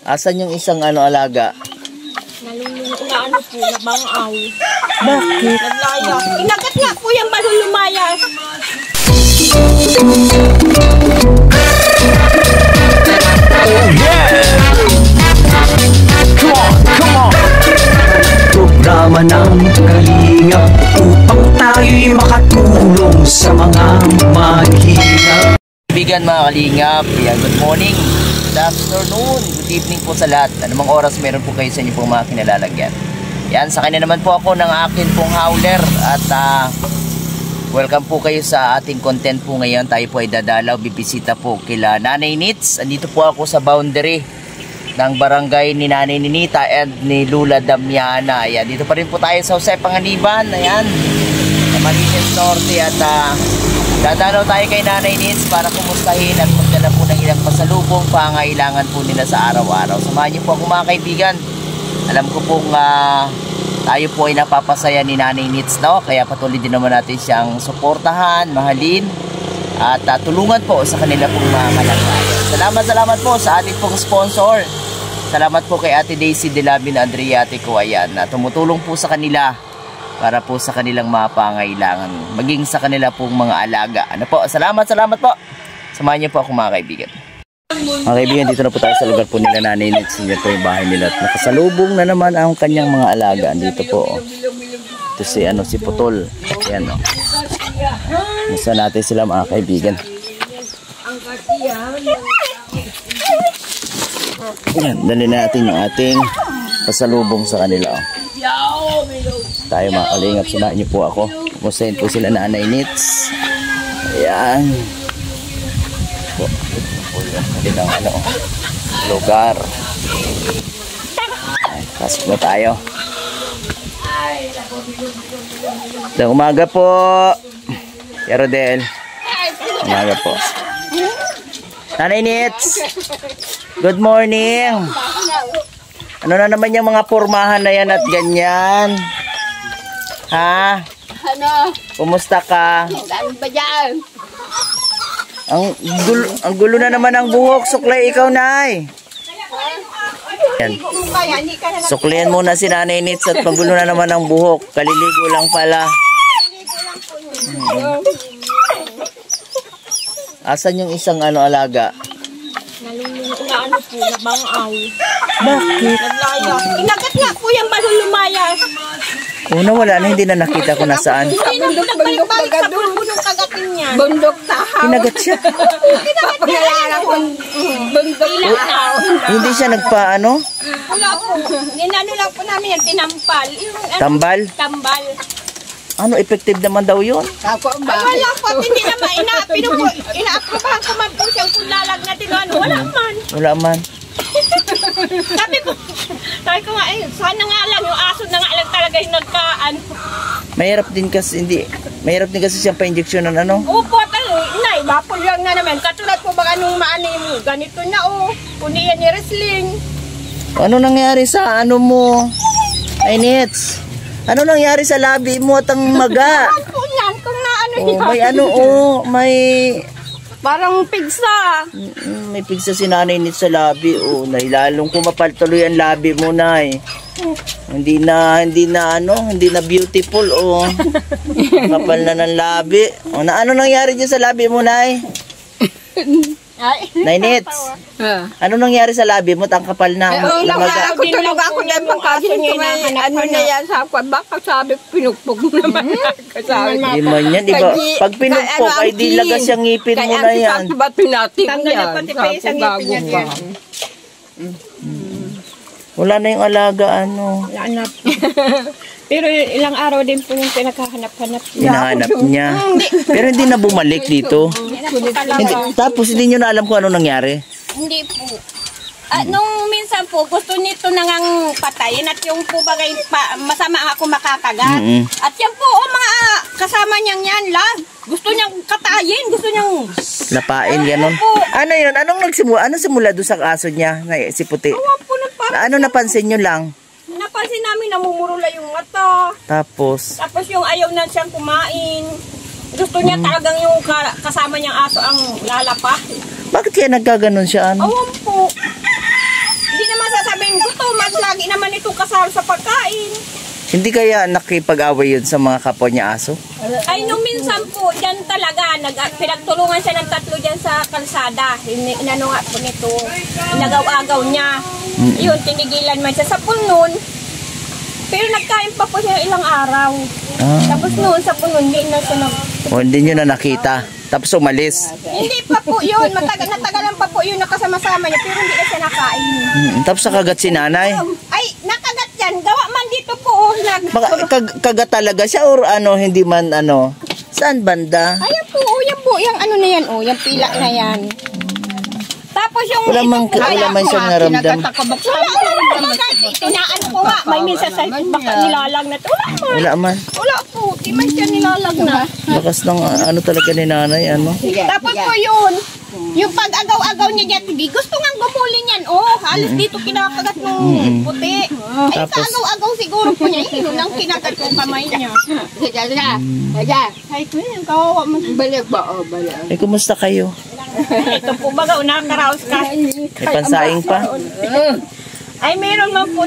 Asan yung isang alaga? Nalulunod na po, nabangaw. Bakit? Naglaya. Inagat nga po yung balon lumaya. Oh yeah! Come on, come on! Programa ng Kalingap upang tayo'y makatulong sa mga mahihirap. Kaibigan mga Kalingap, good morning, good afternoon, good evening po sa lahat. Anumang oras meron po kayo sa inyo pong mga kinalalagyan. Yan, sa kanya naman po ako ng akin pong howler. At welcome po kayo sa ating content po ngayon. Tayo po ay dadalaw, bibisita po kila Nanay Nits. Andito po ako sa boundary ng barangay ni Nanay Ninita and ni Lula Damiana. Ayan, dito pa rin po tayo sa Jose Panganiban. Ayan, sa Marites Norte. At dadalaw tayo kay Nanay Nits para kumustahin at magdala po ng ilang pasalubong pangailangan po nila sa araw-araw. Samahan niyo po ako mga kaibigan. Alam ko pong tayo po ay napapasaya ni Nanay Nits, no? Kaya patuloy din naman natin siyang suportahan, mahalin at tulungan po sa kanila pong mga kalagayan. Salamat po sa ating pong sponsor. Salamat po kay Ate Daisy Delabin Adriatico. Ayan, na tumutulong po sa kanila para po sa kanilang mga pangailangan, maging sa kanila pong mga alaga. Ano po? Salamat po. Samahan niyo po ako mga kaibigan. Mga kaibigan, dito na po tayo sa lugar po nila Nanay Nits. Yan po yung bahay nila. At nakasalubong na naman ang kanyang mga alaga. Dito po. Ito si Putol. Ayan o. Musta natin sila mga kaibigan. Ayan, dali natin yung ating pasalubong sa kanila o. Tayo mga Kalingap, samahan niyo po ako. Mustahin po sila Nanay Nits. Ayan. Kanilang lugar. Ay, pasok na tayo. Magandang umaga po, Rodel. Umaga po. Nanay Nits, good morning. Ano na naman yung mga pormahan na yan at ganyan? Ha? Ano? Kumusta ka? Ano ba dyan? Ang gulo na naman ang buhok. Suklay ikaw, Nay. Yan. Suklihan muna si Nanay Nits at magulo na naman ang buhok. Kaliligo lang pala. Asan yung isang alaga? Nalulunod na po, nabangaw. Bakit? Naglaya. Inagat nga po yung balon lumaya. Wala na, hindi na nakita ko nasaan. Nagbalik-balik sa bundok kagatin niya. Bundok tahaw. Kinagat siya. Pagkalala ko, bundok tahaw. Hindi siya nagpaano? Wala po. Ninano lang po namin yan, tinampal. Tambal? Tambal. Ano, effective naman daw yun? Wala po, hindi naman. Inaaprobahan ko man po siyang kung lalagnatin. Wala man. Sabi ko nga, sana nga lang yung aso na nga lang talaga yung nagkaan. Mahirap din kasi siyang pa-injection ng ano? Opo, Nay, bapol lang na naman. Katulad po baka nung maanin mo, ganito na kundi yan ni wrestling. Ano nangyari sa ano mo? Ay, Nits, ano nangyari sa labi mo at ang maga? Ano po yan, kung naano yan? May parang pigsa. May pigsa si Nanay Nits sa labi. Lalong kumapal tuloy ang labi mo, Nay. Hindi na beautiful. Kapal na ng labi. Ano nangyari dyan sa labi mo, Nay? Nay Nits, ano nangyari sa labi mo? Ang kapal na maga. Tulog ako dyan pagkasin niya ano na yan sa akwa. Baka sabi, pinugpog mo naman. Hindi man yan. Pag pinugpog, ay di lagas yung ngipin mo na yan. Kaya ba't pinatig yan? Pati pa isang ngipin niya. Wala na yung alaga, Wala na. Pero ilang araw din po yung pinakahanap-hanap niya. Hinahanap niya. Pero hindi na bumalik dito. Tapos hindi nyo na alam kung ano nangyari. Hindi po. Nung minsan po, gusto nito nangang patayin at yung po bagay masama ako makakagat. At yan po, mga kasama niyang yan lang. Gusto niyang katayin, gusto niyang lapain, gano'n. Ano yun? Anong simula doon sa aso niya, si Puti? Ano napansin nyo lang? Napansin namin namumurula yung mata. Tapos yung ayaw na siyang kumain. Gusto niya talagang yung kasama niyang aso ang lalapa. Bakit kaya nagkaganon siya? Awan po. Hindi naman kasama sa pagkain. Hindi kaya nakipag-away yun sa mga kapwa niya aso? Ay, nung minsan po, dyan talaga, pinagtulungan siya ng 3 dyan sa kalsada. Inano nga po nito, inagaw-agaw niya. Yun, tinigilan man siya sa punon. Pero nagkain pa po siya ilang araw. Tapos noon sa punon, hindi na siya O hindi nyo na nakita. Tapos umalis. Hindi pa po yun, natagalan pa po yun nakasama-sama niya, pero hindi na siya nakain. Tapos nakagat si nanay. Ay, nakagat yan, gawa man dito po. Kagat talaga siya or ano, hindi man ano? Saan banda? Ayan po, yung ano na yan, yung pila na yan. Tapos yung... Wala man siyang naramdam. Tinaan ko nga, may minsan sa baka nilalag na. Wala man. Wala po, di man siya nilalag na. Lakas ng ano talaga ni nanay, ano? Tapos po yun, yung pag-agaw-agaw niya dyan, gusto nga gumulin yan. Halos dito kinakagat ng puti. Ay, sa agaw-agaw siguro po niya, yun ang kinagat ng kamay niya. Ay, yun, kawawa mo. Balik ba? O, balik. Eh, kumusta kayo? Ito po baga, nakaraos ka. May pansaing pa? Ay, meron man po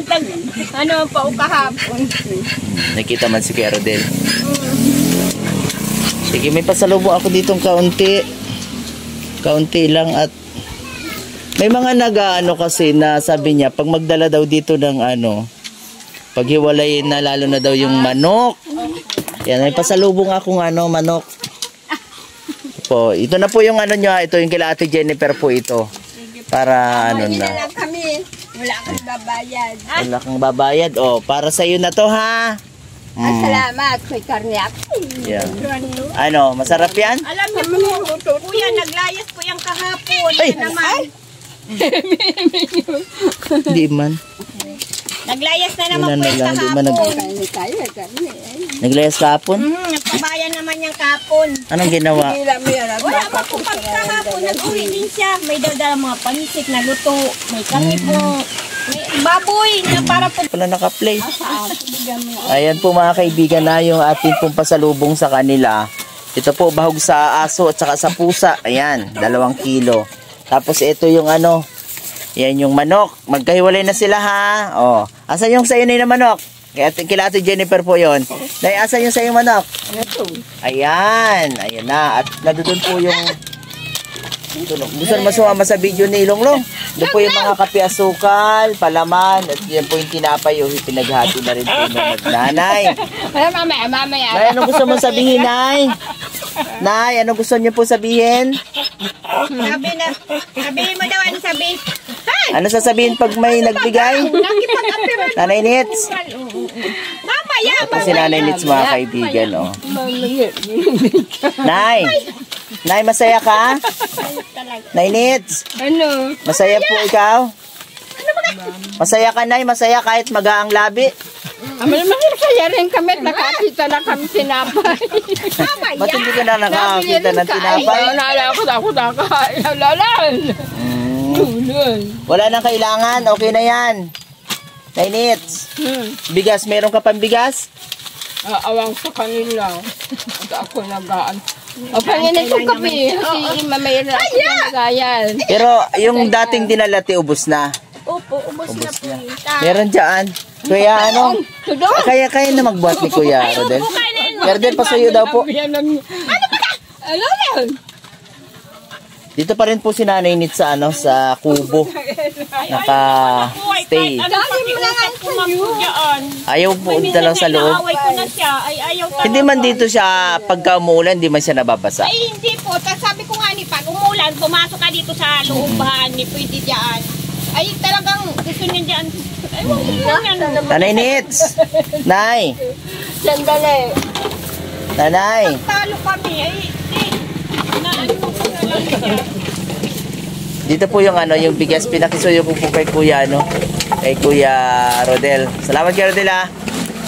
ano pa o kahapon. Nakita man si Kuya Rodel. Sige, may pasalubong ako ditong kaunti. Kaunti lang at may mga nag-ano kasi na sabi niya, pag magdala daw dito ng ano, paghiwalayin na lalo na daw yung manok. Yan, may pasalubong akong ano, manok. Po, ito na po yung ano nyo, ito yung kila Ate Jennifer po ito. Para ano na. Lang kami. Wala kang babayad. Wala kang babayad. O, para sa iyo na to ha. Salamat. May karne ako. Yeah. Ano, masarap yan? Alam niyo po, kuya, naglayas po yung kahapon. Ay! Yan naman. Hindi man. Naglayas na naman Ilan po na yung lang, di ba kahapon. Naglayas kahapon? Nagpabayan naman yung kahapon. Anong ginawa? Wala pa po pagkahapon. Nag-uwi din siya. May dadala mga panisik na luto. May karne po. May baboy na para po. Wala naka-play. Ayan po mga kaibigan na yung ating pong pasalubong sa kanila. Ito po bahog sa aso at saka sa pusa. Ayan, 2 kilo. Tapos ito yung ano, yan yung manok. Magkahiwalay na sila ha. O, asan yung sayo na manok? Kila Ate Jennifer po yun. Dahil asan yung sayo manok? Ayan, ayan na. At nandoon po yung... Gusto naman sumama sa video ni Longlong. Doon po yung mga kape asukal, palaman, at yan po yung tinapay, yung pinaghati na rin po ng nanay. Mamaya. Nay, ano gusto mong sabihin, Nay? Nay, ano gusto niyo po sabihin? Sabihin mo daw, ano sabihin? Ano sasabihin pag may nagbigay? Nanay Nits. Mamaya. Ito si Nanay Nits mga kaibigan, oh. Nay, Nay, masaya ka? Nay Nits. Ano? Masaya po ikaw? Masaya ka, Nay? Masaya kahit magaang labi? Masaya rin kami. Nakakita na kami tinapay. Ba't hindi ka na nakakita ng tinapay? Naalala ko na ako nakain. Wala nang kailangan, okay na yan. Nay Nits, bigas, meron ka pang bigas? Awang sa kanila. At ako nagaan. O, panginin ko kape. Kasi mamayroon ako na nagayan. Pero yung dating dinalati, ubos na. Opo, ubos na po. Meron dyan. Kuya, ano? Kaya na magbuhat ni Kuya Rodel. Rodel, pasuyo daw po. Ano ba ka? Ano yan? Dito pa rin po si Nanay Nit sa ano, sa kubo. Naka-stay. Ayaw po talagang sa loob. Away ko na siya. Ay, ayaw talaga. Hindi man dito siya, pagka umulan, hindi man siya nababasa. Ay, hindi po. Sabi ko nga ni, pag umulan, pumasok ka dito sa looban, ni pwede dyan. Ay, talagang gusto niya dyan. Ay, wag mo yan. Nanay Nits! Nay! Sandali. Nanay! Talo kami. Ay, naano ko na lang siya. Dito po yung ano, yung bigas. Pinakisuyo ko po kay Kuya, ano? Kay Kuya Rodel. Salamat kay Rodel, ha?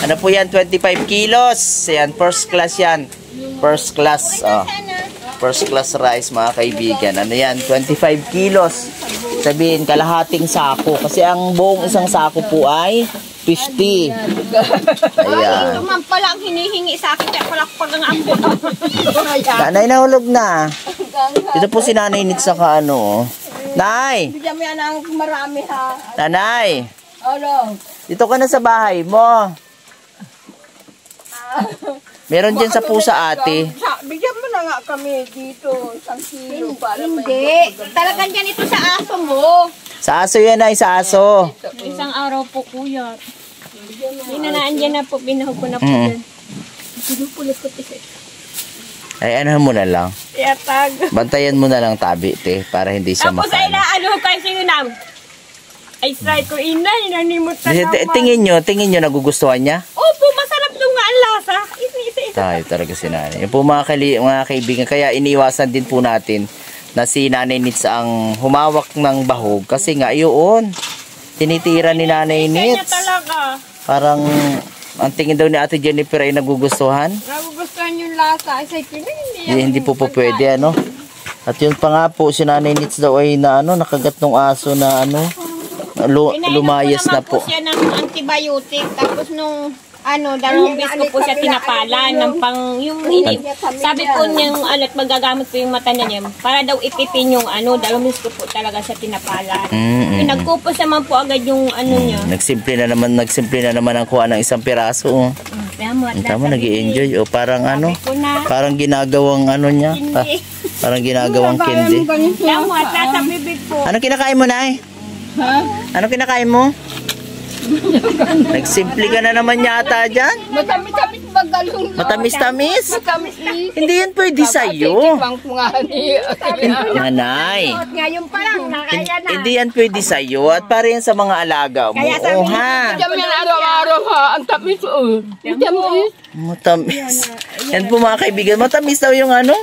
Ano po yan? 25 kilos. Yan, first class yan. First class, oh. First class rice, mga kaibigan. Ano yan? 25 kilos. Sabihin, kalahating sako. Kasi ang buong isang sako po ay 50. Ayan. Ito man pala ang hinihingi sa akin. Kaya pala pag ang ambot. Nanay, nahulog na. Dito po si Nanay Nits sa ano, oh. Nay! Bigyan mo yan ang marami ha. Nanay! Ano? Dito ka na sa bahay mo. Meron dyan sa pusa ate. Bigyan mo na nga kami dito. 1 kilo para Hindi. Talagang yan ito sa aso mo. Sa aso yan ay, sa aso. Isang araw po, kuya. Hindi na naandyan na po. Binahog ko na po Mm. yan. Pinupulit ko isa. Ay, ano mo na lang. Yatag. Bantayan mo na lang tabi, te, para hindi siya Tapos ay makano. naano kasi yun nam. Ay, try ko ina. Inanimot na naman. Tingin nyo, nagugustuhan niya? Opo, masarap daw nga ang lasa. Isa-isa. Tayo talaga si nanay. Yung po mga kaibigan, kaya iniwasan din po natin na si Nanay Nits ang humawak ng bahog. Kasi nga, yun, tinitira ni Nanay Kanya Nits. talaga. Parang, ang tingin daw ni Ate Jennifer ay nagugustuhan. Nagugustuhan yung lasa. Ay, sa Hindi po pwede, ano. At yun pa nga po, si Nanay Nits daw ay na, ano, nakagat ng aso na, ano, lumayas na po. Siya ng antibiotic. Tapos nung dalawang beses ko po siya tinapalan ng pang yung sabi po niyang alat magagamit po yung mata niya para daw ipipin yung dalawang beses ko po talaga siya tinapalan. Pinagkupos naman po agad yung niya. Nagsimple na naman ang kuha ng isang piraso. Oh. Tama, nag-i-enjoy. O parang parang ginagawang niya. Parang ginagawang candy. Tama, sa bibig po. Ano kinakain mo, Nay? Ha? Ano kinakain mo? Nagsimple ka na naman yata dyan. Matamis-tamis bagalong. Matamis-tamis? Matamis Hindi yan pwede sa'yo. Nanay. Ngayon pa lang, nakaya na. Hindi yan pwede sa'yo. At para yan sa mga alaga mo. Kaya sabi Oh, ha? Diyan yan araw-araw ha. Ang tamis oh. Matamis. Matamis. Yan po mga kaibigan. Matamis daw yung ano?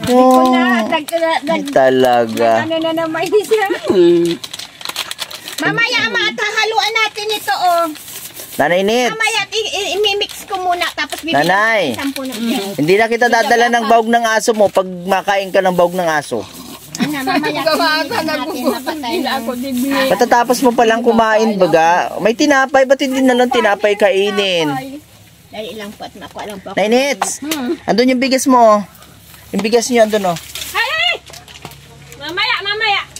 Oh, talaga. Na naman siya. Mamaya, haluan natin ito, oh. Nanay Nits. Mamaya, i-mix ko muna, tapos bibigyan Nanay. ko 10 na yan. Hindi na kita dadala ng bahog ng aso mo pag makain ka ng bahog ng aso. Mamaya, Gawata nagpupuntin ako dibli. Matatapos mo palang kumain, baga. May tinapay, ba't hindi na lang tinapay kainin? dali lang po at nakuha lang po. Nanay Nits, andun yung bigas mo, oh. Yung bigas niyo, andun, oh. Hey! Mamaya.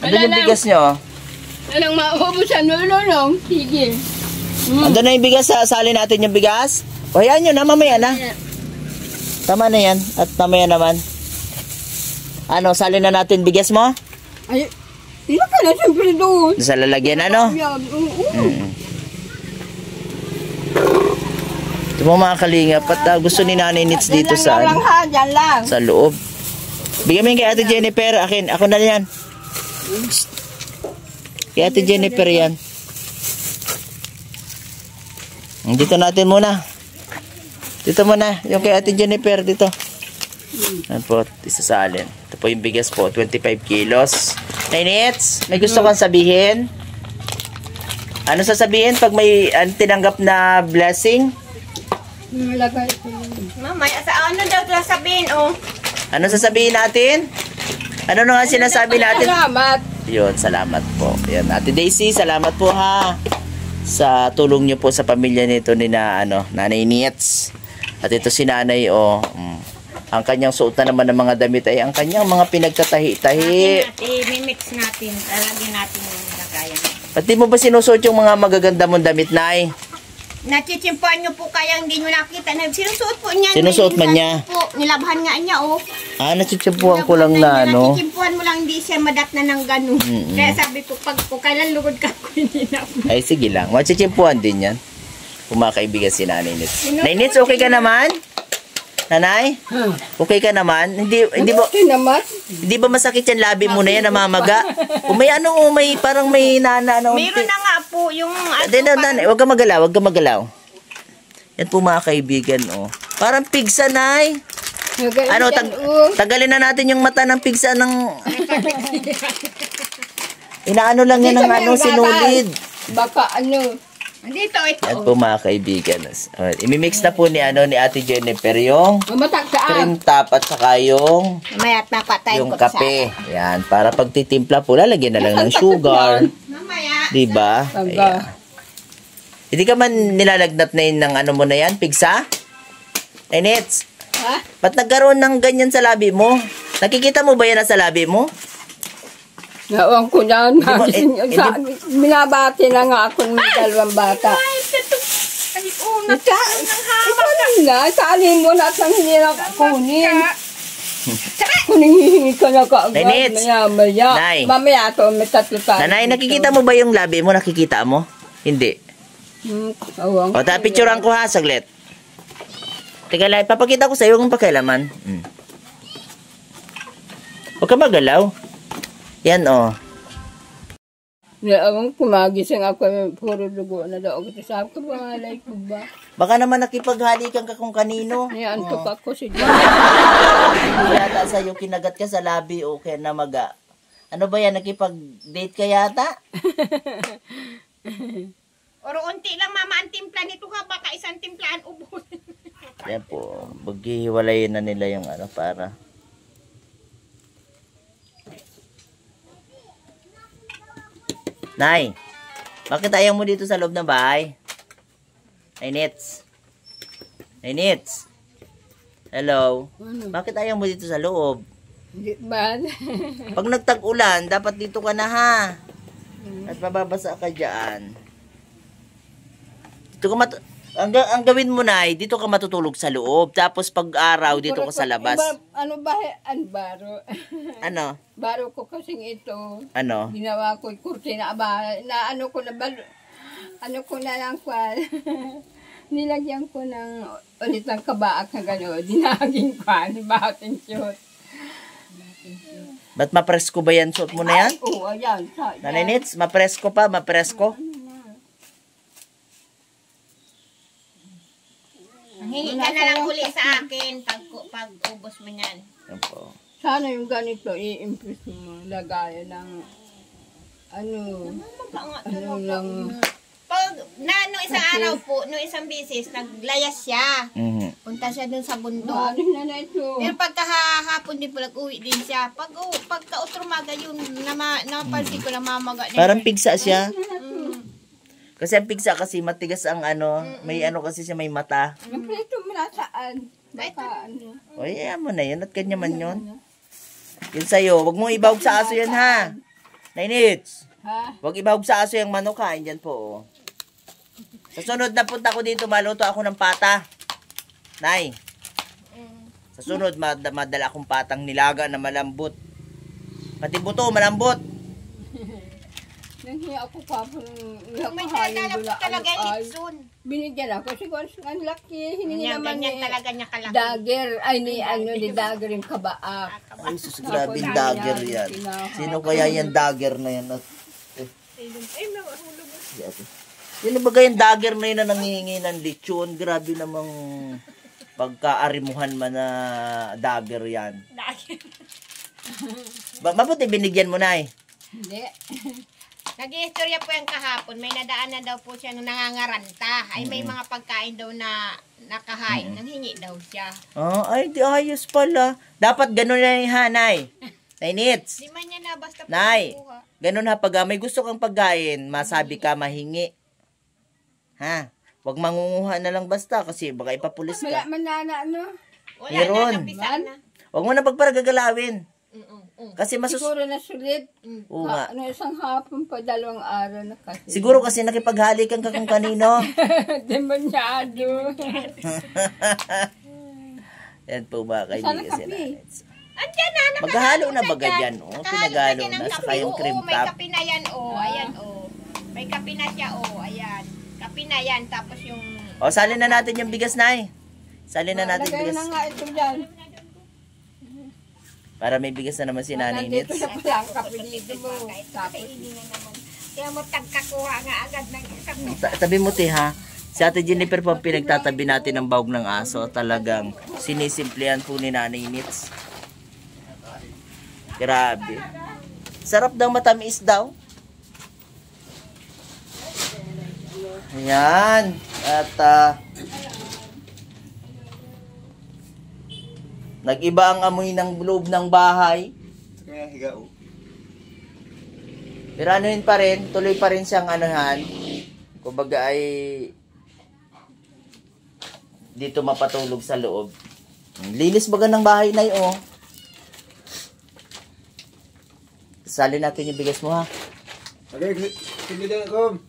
Andun yung bigas niyo, oh. Anong maubusan mo lulong? Sige. Andun na yung bigas, salin natin yung bigas. O, yan yun, mamaya na. Tama na yan, at mamaya naman. Ano, salin na natin bigas mo? Ay, ilo ka na siyempre doon. Sa lalagyan, ano? Ito mo mga kalingap, at gusto ni Nanay Nits dito sa, Lang ha, dyan lang. sa loob. Bigyan mo yung kay Ate Jennifer, ako na yan. Kay Ate Jennifer yan. Dito natin muna. Dito muna, yung kay Ate Jennifer, dito. Yan po, isasalin. Ito po yung bigas po, 25 kilos. Nanay Nits, may gusto kang sabihin? Ano sasabihin pag may tinanggap na blessing? Mamaya, sa daw sasabihin, oh? Ano sasabihin natin? Ano na nga sinasabi natin? Salamat. Yun, salamat po. Yan, Ate Daisy, salamat po ha. Sa tulong niyo po sa pamilya nito ni Nanay Nits. At ito si Nanay, ang kanyang suot na naman ng mga damit ay ang kanyang mga pinagtatahi-tahi. I-mix natin. Lalagyan natin yung lagayan. Pati mo ba sinusuot yung mga magaganda mong damit, Nay? Nachichimpuan nyo po kaya hindi nyo nakita. Sinusuot po niya. Sinusuot man niya? Po, nilabhan nga niya, oh. Nachichimpuan ko lang na, Nachichimpuan mo lang, hindi siya madatna ng gano'n. Kaya sabi ko, pag kailan lugod ka ko, hindi na po. Ay, sige lang. Machichimpuan din yan. Kung mga kaibigan si Nanay Nits. Nanay Nits, okay ka naman? Nanay? Okay ka naman? Hindi ba... Okay naman. Hindi ba masakit yan labi mo na yan, namamaga? O may parang may Meron na nga po yung... Huwag ka magalaw. Yan po mga kaibigan, oh. Parang pigsa, Nay. Tagalin na natin yung mata ng pigsa ng... Inaano lang yan ng sinulid. Baka Dito, ito. Yan po mga kaibigan. Imimix na po ni Ate Jennifer yung Mamatag saan. cream top at saka yung Mamaya at napatayin yung ko kape. Yan, para pag titimpla po, lalagyan na lang ng sugar. Mamaya. Diba? Ayan. Hindi ka man nilalagnat na yun ng mo na yan, pigsa? Nits, Ha? ba't nagkaroon ng ganyan sa labi mo? Nakikita mo ba yan sa labi mo? Naawang ko na. hindi- Minabati na nga ako ng dalawang bata. Ay, nagkaroon ng hama. Ikaw na, saalin mo na at nang hinirang kunin. Kuning hihingi ka na kaagad. Nay, Nits. Maya. Nay. Mamaya to, may tatlo tayo. Nanay, nakikita mo ba yung labi mo? Nakikita mo? Hindi. Awang. O, picturean ko ha, saglit. Teka lang, papakita ko sa'yo kung pakialaman. Huwag ka magalaw. Yan, o. Naawang kumagising ako, puro dugo na daw. Sabi ko, pangalay ko ba? Baka naman nakipaghalikan ka kung kanino. Niantok ako si John. Hindi yata sa'yo kinagat ka sa labi o kaya namaga. Ano ba yan? Nakipag-date ka yata? Oro unti lang mama ang timpla nito ha. Baka isang timplaan ubos. Yan po. Maghiwalayin na nila yung ano para. Nay, bakit ayaw mo dito sa loob ng bahay? Nay Nits. Nay Nits. Hello. Bakit ayaw mo dito sa loob? Hindi ba? Pag nagtag-ulan, dapat dito ka na ha. At mababasa ka dyan. Dito ka ang gawin mo na dito ka matutulog sa loob. Tapos pag araw, dito ka sa labas. Ano ba? Ano baro? Ano? Baro ko kasing ito. Ano? Ginawa ko kurtina ba? Na ano ko na ano ko na lang kwal. Nilagyan ko ng ulit ng kabaak na gano'n. Dinaging kwal. Bahating shoot. Ba't mapresko ba yan? Suot mo na yan? Oo, ayan. Nanay Nits, mapresko pa? Mapresko? Hingi ka na lang uli sa akin pag ubos mo yan. Yan po. Sana yung ganito, i-impress mo. Lagayan ng ano lang. Pag nung isang araw po, nung isang bisis, naglayas siya. Punta siya dun sa bundok. Ano na ito? Pero pagkahapon din po, nag-uwi din siya. Pagka-utromaga yun, napansin ko na mamaga. Parang pigsa siya. Kasi ang pigsa kasi matigas ang ano. May ano kasi siya may mata. Siyempre ito mula saan? Baka ano. O, yan mo na yun. At kanya man yun. Yun sa'yo. Huwag mong ibawag sa aso yan ha. Nay Nits. Ha? Huwag ibawag sa aso yung manok ha. Yan po. Oh. Sa sunod na punta ko dito, maluto ako ng pata. Nay. Sa sunod, madala akong patang nilaga na malambot. Pati buto, malambot. Nanghi ako pa po May dadala po talaga Nitsun. Binigyan ako. Siguro ang laki. Hiningi naman Ganyan ni talaga niya kalaki. Dagger. Ay, ni Dagger yung kabaak. Ay, sus, grabing dagger yan. Sino kaya yan dagger na yan? Sino ba yung dagger na yun na nangihingi ng lechon? Grabe namang pagkaarimuhan man na dagger yan. Mabuti binigyan mo na eh. Hindi. Nag-iistorya po yung kahapon. May nadaan na daw po siya nung nangangaranta. Ay may mga pagkain daw na nakahain. Nanghingi daw siya. Oh, ay, di ayos pala. Dapat ganun na yung hanay. Nay Nits. Di man niya na basta Nay, pagkuha. ganun ha, pag may gusto kang pagkain, masabi ka, mahingi. Ha? Huwag mangunguha na lang basta kasi baka ipapulis Wala ka. man na ano. Wala Meron. na, napisaan na. Huwag mo na pagparagagalawin. Kasi Siguro na sulit. Oo nga. Ano, isang hapon pa, 2 araw na kasi. Siguro kasi nakipaghalikan ka kung kanino. Demonyado. Yan po ba, Sana kaibigan si kape. Nanets. Andyan na, Maghalo na nakahalo baga dyan, oh. Nakahalo Pinagalo na na, ng saka kape. yung cream Oo, may top. kape na yan, oh. Ayan, oh. May kape na siya, oh. Ayan. Kape na yan, tapos yung... O, salin na natin yung bigas, Nay. Salin na natin Lagay bigas. na nga ito dyan. Para may bigas na naman si Nanay Nandito Nets. na pala ang kapilito mo. Tapos, Kaya mo tagkakuha nga agad ng isang... Tabi mo, te, ha? Si Ate Jennifer po ang pinagtatabi natin ng bahog ng aso. Talagang sinisimplihan po ni Nanay Nets. Grabe. Sarap daw, matamis daw. Ayan. At, nag-iba ang amoy ng loob ng bahay. Pero ano yun pa rin, tuloy pa rin siyang anuhan. Kumbaga ay dito mapatulog sa loob. Linis baga ng bahay na yun, oh. Salin natin yung bigas mo ha. Okay, sige din ako.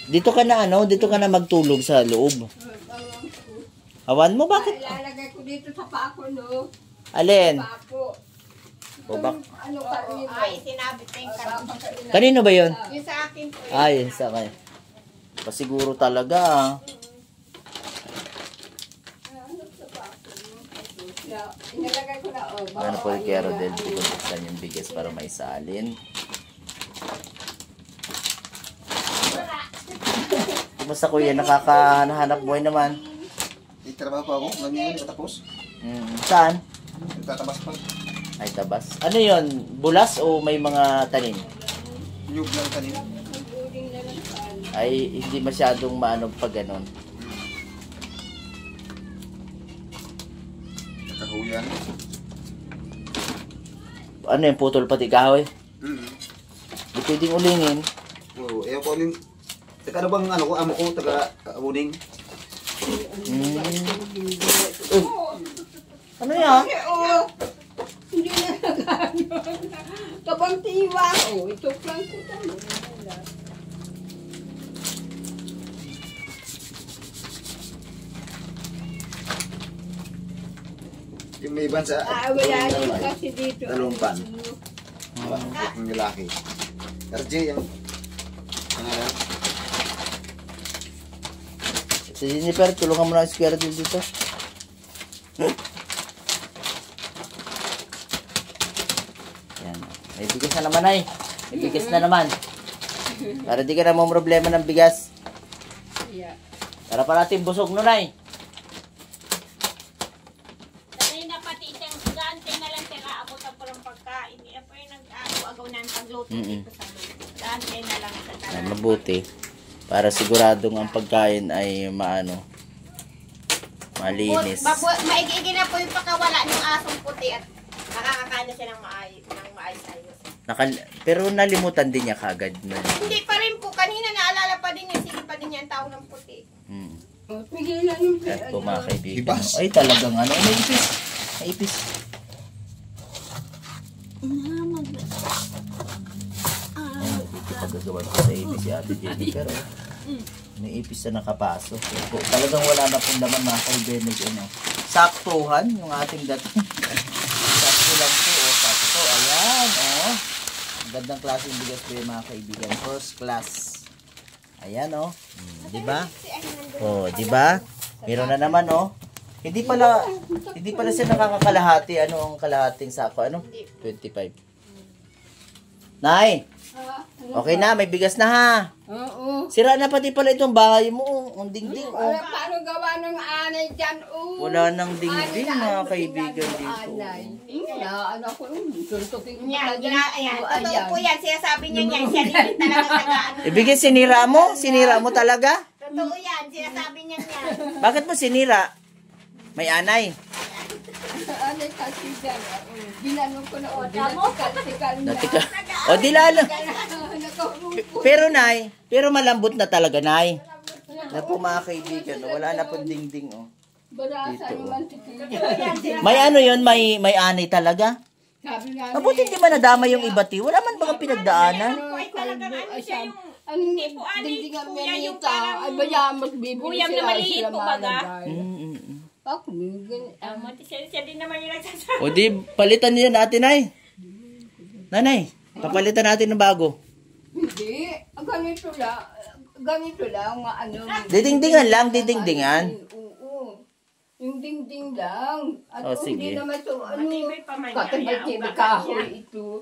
Dito ka na dito ka na magtulog sa loob. Awan mo, bakit? Ilalagay ko dito sa pako, no? Alin? Pako. O, Ano ka rin? Ay, sinabit na yung karton. kanino ba yun? Yung sa akin po. Ay, sa kanya. Pasiguro talaga ah. Inalagay ko na, Ano po yung kay Rodel? Buksan yung bigas para may salin. Kumusta kuya? Nakakahanap buhay naman. May trabaho pa ako. Ngayon, katapos. Saan? Nagtatabas pa. Ay, tabas. Ano yon? Bulas o may mga tanim? Nyug lang kanina. Ay, hindi masyadong maanog pag ganon. Nakahuyan. Ano yung putol pati kahoy? Di pwedeng ulingin. Oo, ayaw ko uling. Taga ano bang ano ko, amo ko, taga uling. Ano yan? Oo. Hindi na nagano. Tabang tiwa. Ito lang ko tayo. Yung may iban sa... Wala din kasi dito. Talumpan. Yung lalaki. RJ, yung... Pangalan. Si Jennifer, tulungan mo na ang square deal dito. Yan. May bigas na naman ay. May bigas na naman. Para di ka na mo problema ng bigas. Yeah. Para pa natin busog nun ay. Kanina pati isang gante na lang sila abot ang parang pagkain. Iya po yung nag-agaw na ang pagluto dito sa luto. Gante na lang sa Yan, tanan. mabuti. Para siguradong ang pagkain ay malinis. Maigigil na po yung pagkawala ng asong puti at nakakakain na siya ng maayos-ayos. Pero nalimutan din niya kagad na. Hindi pa rin po. Kanina naalala pa din niya. Sige pa din niya ang tao ng puti. Pigilan yung At po mga kaibigan. Libas. Ay talagang may ipis. May ipis. Dito pagagawa ko sa ipis si Ate Jennifer. May ipis na nakapasok. Talagang wala na pong laman mga kaibigan. Saktuhan yung ating dating. Sakto lang po. Sakto. Ayan. Gandang klaseng bigas po yung mga kaibigan. First class. Ayan di ba? Di ba? Meron na naman Hindi pala siya nakakakalahati. Ano ang kalahating sako? 25. Nay! Okay na, may bigas na ha. Oo. Sira na pati pala itong bahay mo. Ang dingding. Paano gawa ng anay dyan? Wala nang dingding mga kaibigan dito. Ano ko, tuntukin ko Yan, pala ayan. dito. Totoo po yan. Sinasabi niya yan. Siya rin talaga tagaan. Ibigay sinira mo? Sinira mo talaga? Totoo yan. Sinasabi niya yan. Bakit mo sinira? May anay. Anay kasi dyan. Ginanong ko na tikal na. Natika. O di lalo. Pero nay, pero malambot na talaga nay. Na po mga kaibigan, wala na pong dingding Barasa Dito, naman tikil. May yun, may anay talaga. Sabi nga Mabuti hindi man nadama yung iba ti. Wala man baka pinagdaanan. Ano po ay talagang ano siya yung... Ang Hindi po anay, dingdingan kuya, yung menita. parang Ay bayamat bibili buyam na maliit po baga. Ako, bibigyan. Siya din naman yung nagsasabi. O di, palitan niyo natin ay. Nanay, papalitan natin ng bago. Hindi. Ganito lang. Didingdingan lang, didingdingan. Oo. Yung dingding lang. At sige. hindi naman ito, Matibay pa man yan. katibay-tibay kahoy ito.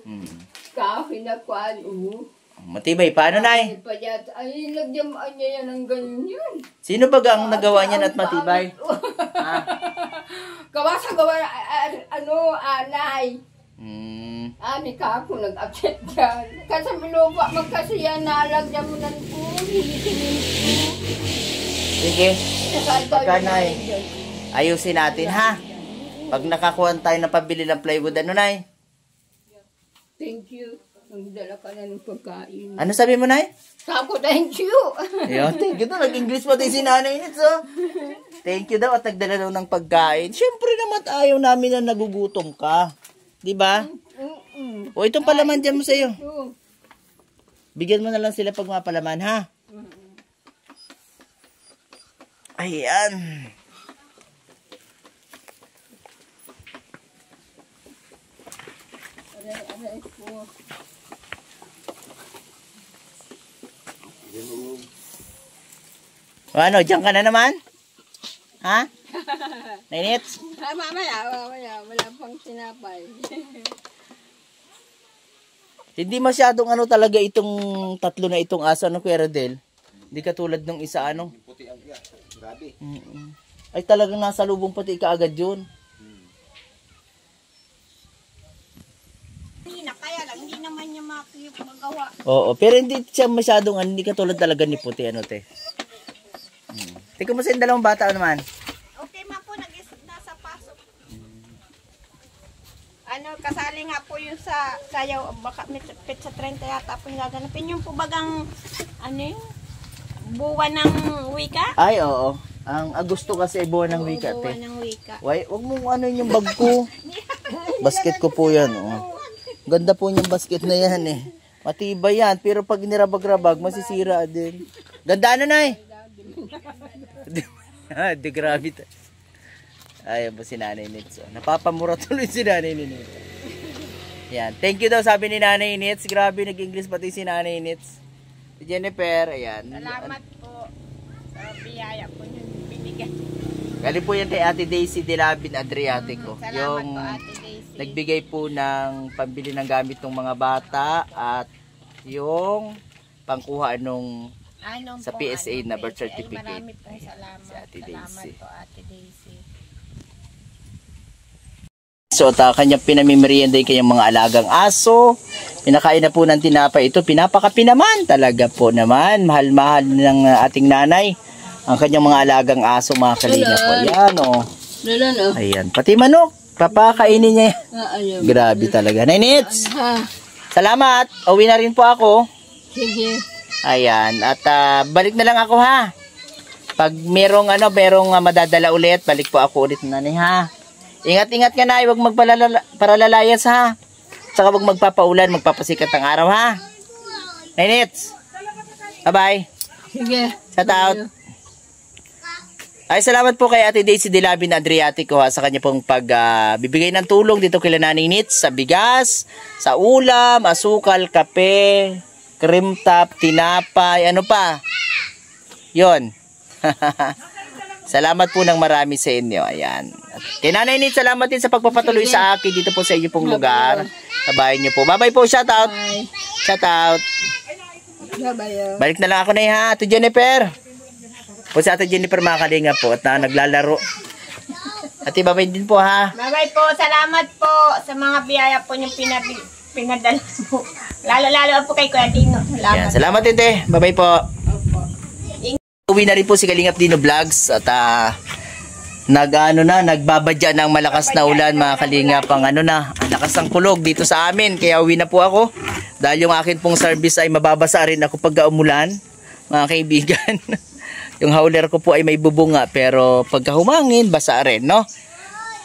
Kahoy na kwan, Matibay, paano nay? Ay, lagyan niya yan ng ganyan. Sino ba ang nagawa niyan at matibay? Gawa sa gawa, anay. Ani ka ako nag-upset dyan. Kasi minupa magkasi yan, nalagyan mo ng Sige, pagka nay, ayusin natin ha. Pag nakakuha tayo ng pabili ng plywood, ano nay? Thank you. Nagdala ka na ng pagkain. Ano sabi mo nay? Sako, thank you. Ayun, thank you daw. Nag-English pa din si nanay nito. Thank you daw at nagdala daw ng pagkain. Siyempre naman ayaw namin na nagugutom ka. Di ba? O itong palaman dyan mo sa'yo. Oo. Bigyan mo na lang sila pag mapalaman, ha? Ayan. Aray po. O ano, dyan ka na naman? Ha? Nainits? Mamaya. Wala pang sinapay. Hindi masyadong ano talaga itong tatlo na itong aso, ano, Kuya Rodel? Hindi katulad nung isa, ano? Puti ang iya. Grabe. Ay talagang nasa lubong pati kaagad yun. Kaya lang, hindi naman niya magawa. Oo, pero hindi siya masyadong, hindi katulad talaga ni puti, ano, te. Tingnan mo sa yung dalawang bata, ano naman? Okay ma po, nasa pasok. Ano, kasali nga po yung sa sayaw, baka pizza 30 yata po yung gaganapin. Yung po bagang, ano yun? Buwan ng wika? Ay, oo. Ang gusto kasi buwan ng wika, te. Buwan ng wika. Why, wag mo ano yung bag ko. Basket ko po yan, oh. Ganda po yung basket na yan, eh. Matibay yan, pero pag nirabag-rabag, masisira din. Ganda na, Nay. Di grabe. Ayun po si Nanay Nits. Napapamura tuloy si Nanay Nits. Yan. Thank you daw sabi ni Nanay Nits. Grabe nag-English pati si Nanay Nits. Si Jennifer, ayan. Salamat po sa biyaya po yung binigyan. Galing po yan kay Ate Daisy Delabin Adriatico. Salamat Yung po Ate Daisy. nagbigay po ng pambili ng gamit ng mga bata at yung pangkuha nung sa PSA na birth certificate. Marami pong salamat. Si Ate Salamat Daisy. po Ate Daisy. So, kanyang pinamimerienda yung kanyang mga alagang aso. Pinakain na po ng tinapay ito. Pinapakapi naman. Talaga po naman. Mahal-mahal ng ating nanay. Ang kanyang mga alagang aso, mga kalinga po. Ayan, oh. Ayan. Pati manok. Papakainin niya. Ayaw. Grabe talaga. Nainits! Ha. Salamat. Uwi na rin po ako. Sige. Ayan. At balik na lang ako, ha. Pag merong madadala ulit, balik po ako ulit, nanay, ha. Ingat-ingat ka na, huwag magparalayas, ha. Saka huwag magpapaulan, magpapasikat ang araw, ha. Nainits. Bye-bye. Sige. Shout out. Ay, salamat po kay Ate Daisy Delabin Adriatico, ha, sa kanya pong pagbibigay ng tulong dito kay Nanay Nits sa bigas, sa ulam, asukal, kape, cream top, tinapay, ano pa. Yon. Salamat po ng marami sa inyo. Ayan. At kay Nanay Nits, salamat din sa pagpapatuloy sa akin dito po sa inyo pong lugar. Sa bahay niyo po. Bye-bye po. Shout out. Bye. Shout out. Bye-bye. Balik na lang ako na, ha. Ate Jennifer. Po si Ate Jennifer, mga kalinga po, at naglalaro. Ate, babay din po, ha. Bye-bye po. Salamat po sa mga biyaya po yung pinadala po. Lalo-lalo po kay Kuya Dino. Ayan. Salamat. Salamat, Tete. Bye-bye po. Opo. Uwi na rin po si Kalingap Dino Vlogs at nagbabadya ng malakas na ulan, mga Kalingap, ang lakas ng kulog dito sa amin, kaya uwi na po ako dahil yung akin pong service ay mababasa rin ako pagka umulan, mga kaibigan. Yung hauler ko po ay may bubunga pero pagka humangin basa rin, no?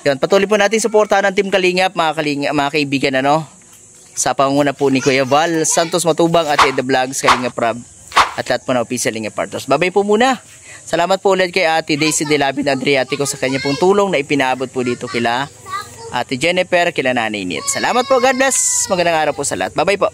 Yan, patuloy po natin suportahan ng Team Kalingap, mga kaibigan, sa pangunguna po ni Kuya Val Santos Matubang at The Vlogs, Kalingap Rob, at lahat po na official Kalingap Partners. Babay po muna. Salamat po ulit kay Ate Daisy Delabin Adriatico sa kanya pong tulong na ipinaabot po dito kila Ate Jennifer, kila Nanay Nit. Salamat po. God bless. Magandang araw po sa lahat. Babay po.